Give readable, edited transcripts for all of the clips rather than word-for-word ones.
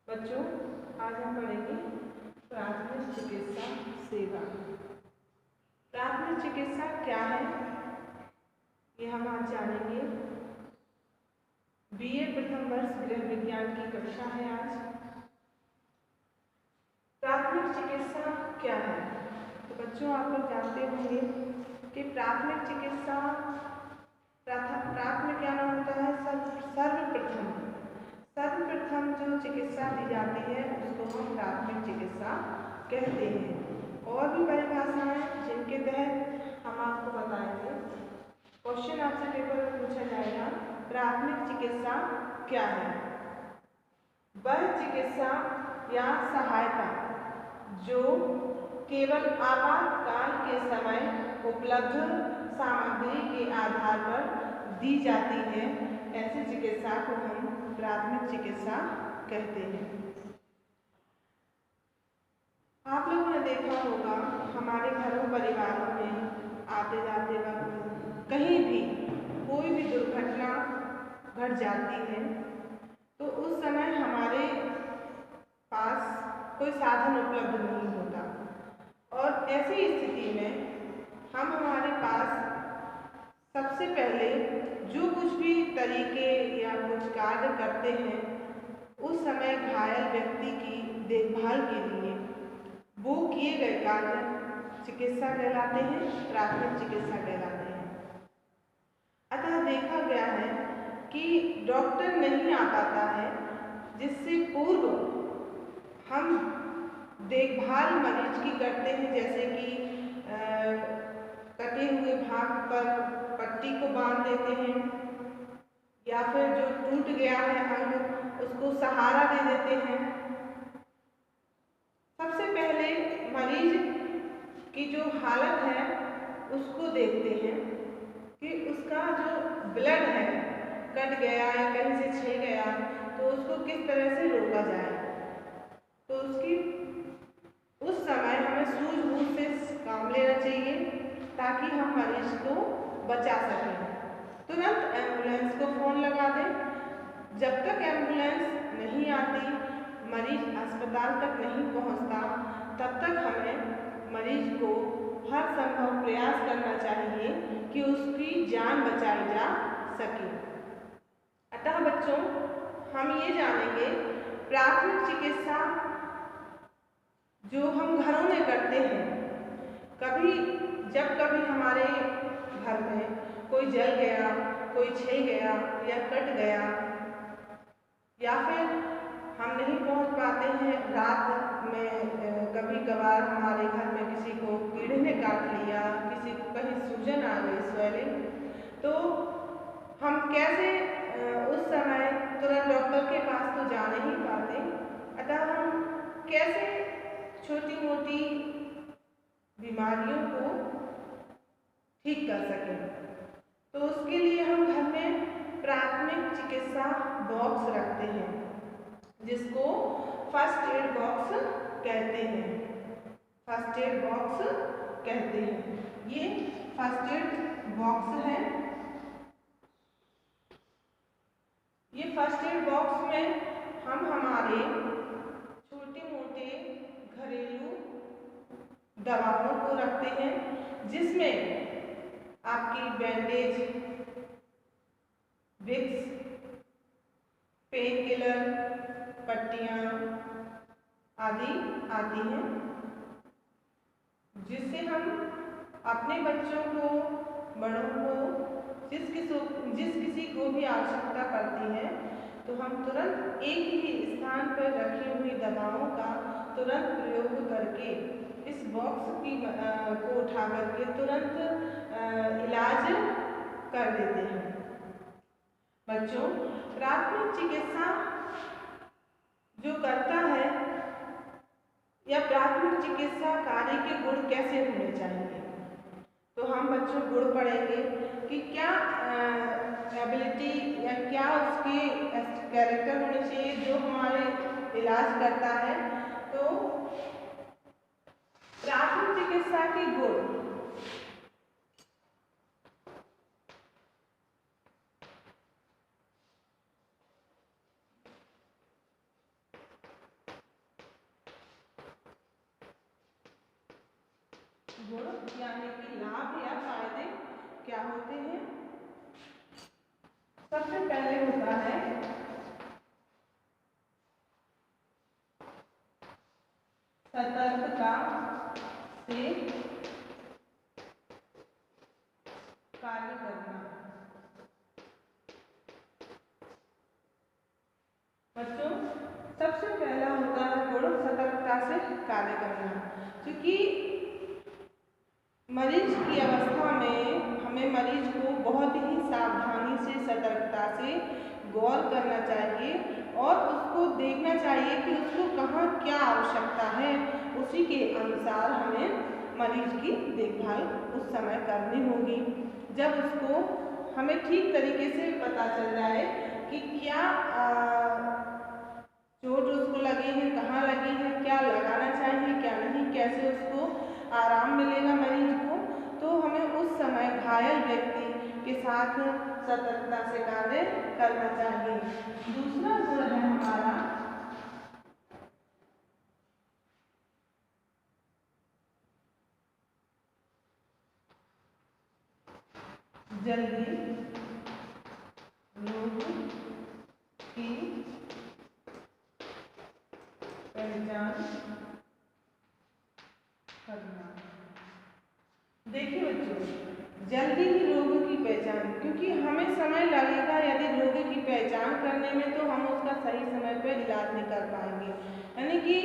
बच्चों, आज हम पढ़ेंगे प्राथमिक चिकित्सा सेवा। प्राथमिक चिकित्सा क्या है, ये हम आज जानेंगे। बीए प्रथम वर्ष गृह विज्ञान की कक्षा है आज। प्राथमिक चिकित्सा क्या है? तो बच्चों, आप लोग जानते होंगे कि प्राथमिक चिकित्सा प्राथमिक क्या नाम होता है? सर्वप्रथम जो चिकित्सा दी जाती है उसको हम प्राथमिक चिकित्सा कहते हैं। और भी परिभाषाएं जिनके तहत हम आपको बताएंगे। क्वेश्चन आपसे पेपर में पूछा जाएगा, प्राथमिक चिकित्सा क्या है? वह चिकित्सा या सहायता जो केवल आपातकाल के समय उपलब्ध सामग्री के आधार पर दी जाती है, ऐसी चिकित्सा को हम प्राथमिक चिकित्सा कहते हैं। आप लोगों ने देखा होगा, हमारे घरों परिवारों में आते जाते वक्त कहीं भी कोई भी दुर्घटना घट जाती है तो उस समय हमारे पास कोई साधन उपलब्ध नहीं होता, और ऐसी स्थिति में हम हमारे पास सबसे पहले जो कुछ भी तरीके या कुछ कार्य करते हैं उस समय घायल व्यक्ति की देखभाल के लिए वो किए गए कार्य चिकित्सा कहलाते हैं, प्राथमिक चिकित्सा कहलाते हैं। अतः देखा गया है कि डॉक्टर नहीं आ पाता है, जिससे पूर्व हम देखभाल मरीज की करते हैं, जैसे कि कटे हुए भाग पर पट्टी को बांध देते हैं, या फिर जो टूट गया है अंग उसको सहारा दे देते हैं। सबसे पहले मरीज की जो हालत है उसको देखते हैं कि उसका जो ब्लड है कट गया या कहीं से छिल गया तो उसको किस तरह से रोका जाए। तो उसकी उस समय हमें सूझबूझ से काम लेना चाहिए ताकि हम मरीज को बचा सकें। तुरंत एम्बुलेंस को फ़ोन लगा दें। जब तक एम्बुलेंस नहीं आती, मरीज अस्पताल तक नहीं पहुंचता, तब तक हमें मरीज को हर संभव प्रयास करना चाहिए कि उसकी जान बचाई जा सके। अतः बच्चों, हम ये जानेंगे प्राथमिक चिकित्सा जो हम घरों में करते हैं। जब कभी हमारे घर में कोई जल गया, कोई छिल गया या कट गया, या फिर हम नहीं पहुंच पाते हैं रात में, कभी कभार हमारे घर में किसी को कीड़े ने काट लिया, किसी को कहीं सूजन आ गई, स्वेलिंग, तो हम कैसे उस समय तुरंत डॉक्टर के पास तो जा नहीं पाते। अतः हम कैसे छोटी मोटी बीमारियों को ठीक कर सकें, तो उसके लिए हम घर में प्राथमिक चिकित्सा बॉक्स रखते हैं, जिसको फर्स्ट एड बॉक्स कहते हैं। फर्स्ट एड बॉक्स कहते हैं। ये फर्स्ट एड बॉक्स है। ये फर्स्ट एड बॉक्स में हम हमारे छोटे मोटे घरेलू दवाओं को रखते हैं, जिसमें आपकी बैंडेज, विक्स, पेन किलर, पट्टियाँ आदि आती हैं, जिससे हम अपने बच्चों को, बड़ों को, जिस किसी को भी आवश्यकता पड़ती है तो हम तुरंत एक ही स्थान पर रखी हुई दवाओं का तुरंत प्रयोग करके इस बॉक्स को उठा करके तुरंत इलाज कर देते हैं। बच्चों, प्राथमिक चिकित्सा जो करता है या प्राथमिक चिकित्सा कार्य के गुण कैसे होने चाहिए, तो हम बच्चों गुण पढ़ेंगे कि क्या एबिलिटी या क्या उसके कैरेक्टर होने चाहिए जो हमारे इलाज करता है। तो प्राथमिक चिकित्सा के गुण, गुण यानी कि लाभ या फायदे क्या होते हैं। सबसे पहले होता है सतर्कता से कार्य करना। बच्चों, सबसे पहला होता है गुण सतर्कता से कार्य करना, क्योंकि मरीज की अवस्था में हमें मरीज को बहुत ही सावधानी से सतर्कता से गौर करना चाहिए और उसको देखना चाहिए कि उसको कहाँ क्या आवश्यकता है, उसी के अनुसार हमें मरीज की देखभाल उस समय करनी होगी। जब उसको हमें ठीक तरीके से पता चल जाए कि क्या चोट उसको लगी है, कहाँ लगी है, क्या लगाना चाहिए क्या नहीं, कैसे उसको आराम मिलेगा मरीज को, तो हमें उस समय घायल व्यक्ति के साथ सतर्कता से कार्य करना चाहिए। दूसरा गुण है हमारा जल्दी रोग की पहचान करना। देखिए बच्चों, जल्दी ही रोग की पहचान, क्योंकि हमें समय लगेगा यदि रोग की पहचान करने में, तो हम उसका सही समय पर इलाज नहीं कर पाएंगे। यानी कि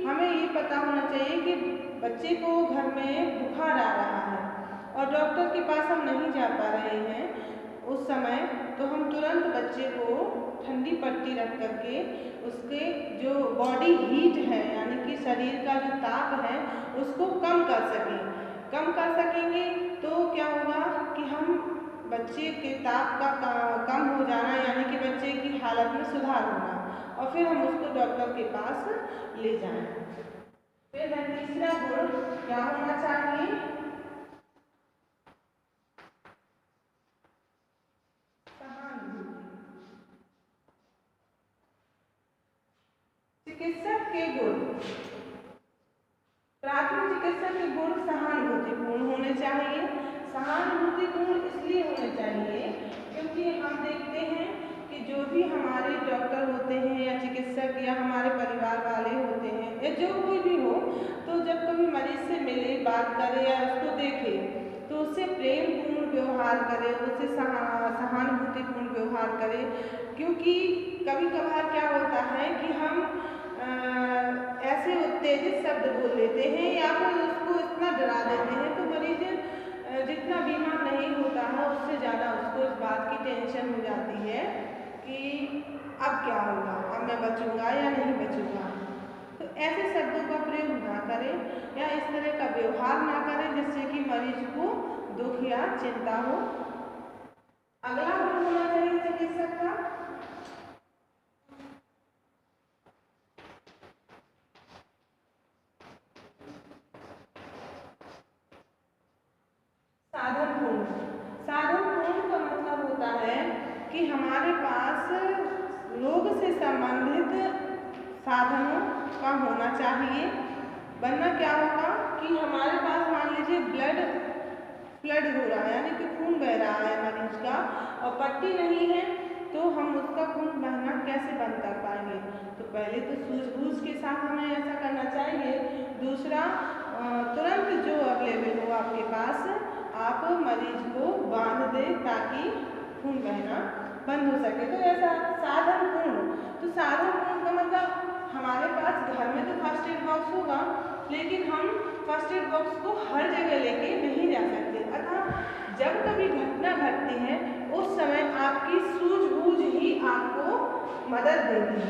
हमें ये पता होना चाहिए कि बच्चे को घर में बुखार आ रहा है और डॉक्टर के पास हम नहीं जा पा रहे हैं उस समय, तो हम तुरंत बच्चे को ठंडी पट्टी रख करके उसके जो बॉडी हीट है यानी कि शरीर का जो ताप है उसको कम कर सकेंगे, तो क्या होगा कि हम बच्चे के ताप का कम हो जाना यानी कि बच्चे की हालत में सुधार होना और फिर हम उसको डॉक्टर के पास ले जाएं। फिर तीसरा गुण क्या होना चाहिए, चिकित्सक के गुण, प्राथमिक चिकित्सक के गुण सहानुभूतिपूर्ण होने चाहिए। सहानुभूतिपूर्ण इसलिए होने चाहिए क्योंकि हम देखते हैं कि जो भी हमारे डॉक्टर होते हैं या चिकित्सक या हमारे परिवार वाले होते हैं या जो कोई भी हो, तो जब कभी मरीज से मिले, बात करे या उसको देखे, तो उससे प्रेमपूर्ण व्यवहार करे, उससे सहानुभूतिपूर्ण व्यवहार करे। क्योंकि कभी कभार क्या होता है कि हम ऐसे उत्तेजित शब्द बोल लेते हैं या फिर उसको इतना डरा देते हैं, तो मरीज जितना बीमार नहीं होता है उससे ज़्यादा उसको इस बात की टेंशन हो जाती है कि अब क्या होगा, अब मैं बचूंगा या नहीं बचूंगा। तो ऐसे शब्दों का प्रयोग ना करें या इस तरह का व्यवहार ना करें जिससे कि मरीज को दुख या चिंता हो। अगला गुण होना चाहिए चिकित्सक का साधनपूर्ण का मतलब होता है कि हमारे पास रोग से संबंधित साधनों का होना चाहिए, वरना क्या होगा कि हमारे पास मान लीजिए ब्लड फ्लड हो रहा है यानी कि खून बह रहा है मरीज का और पट्टी नहीं है, तो हम उसका खून बहना कैसे बंद कर पाएंगे। तो पहले तो सूझबूझ के साथ हमें ऐसा करना चाहिए। दूसरा, तुरंत जो अवेलेबल हो आपके पास आप मरीज को बांध दें ताकि खून बहना बंद हो सके। तो ऐसा साधनपूर्ण, तो साधनपूर्ण का मतलब हमारे पास घर में तो फर्स्ट एड बॉक्स होगा, लेकिन हम फर्स्ट एड बॉक्स को हर जगह लेके नहीं जा सकते, अतः जब कभी घटना घटती है उस समय आपकी सूझबूझ ही आपको मदद देगी।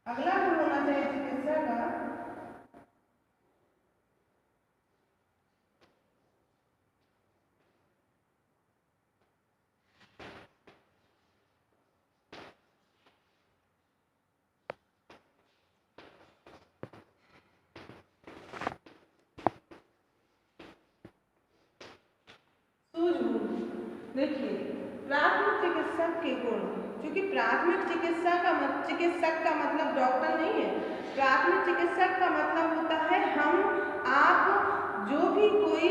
अगला गुण होना चाहिए चिकित्सा का सूझबूझ। देखिए, प्राथमिक चिकित्सक के गुण, क्योंकि प्राथमिक चिकित्सक का मतलब डॉक्टर नहीं है, प्राथमिक चिकित्सक का मतलब होता है हम आप जो भी कोई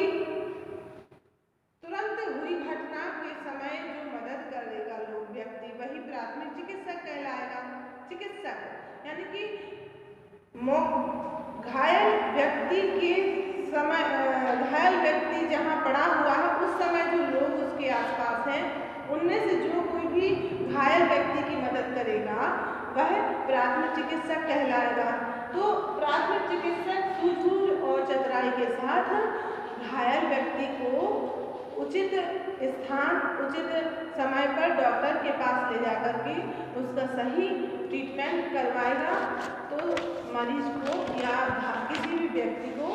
तुरंत हुई घटना के समय जो मदद करेगा लोग व्यक्ति, वही प्राथमिक चिकित्सक कहलाएगा। चिकित्सक यानी कि घायल व्यक्ति के समय, घायल व्यक्ति जहाँ पड़ा हुआ है उस समय जो लोग उसके आसपास हैं उनमें से जो कोई भी घायल व्यक्ति की मदद करेगा वह प्राथमिक चिकित्सक कहलाएगा। तो प्राथमिक चिकित्सक सूझबूझ और चतुराई के साथ घायल व्यक्ति को उचित स्थान, उचित समय पर डॉक्टर के पास ले जाकर के उसका सही ट्रीटमेंट करवाएगा तो मरीज को या किसी भी व्यक्ति को,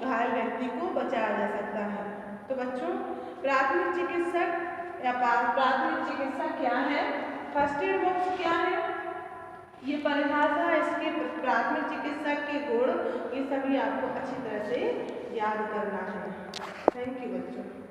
घायल व्यक्ति को बचाया जा सकता है। तो बच्चों, प्राथमिक चिकित्सक या प्राथमिक चिकित्सा क्या है, फर्स्ट एड बॉक्स क्या है, ये परिभाषा, इसके प्राथमिक चिकित्सक के गुण, ये सभी आपको अच्छी तरह से याद करना है। थैंक यू बच्चों।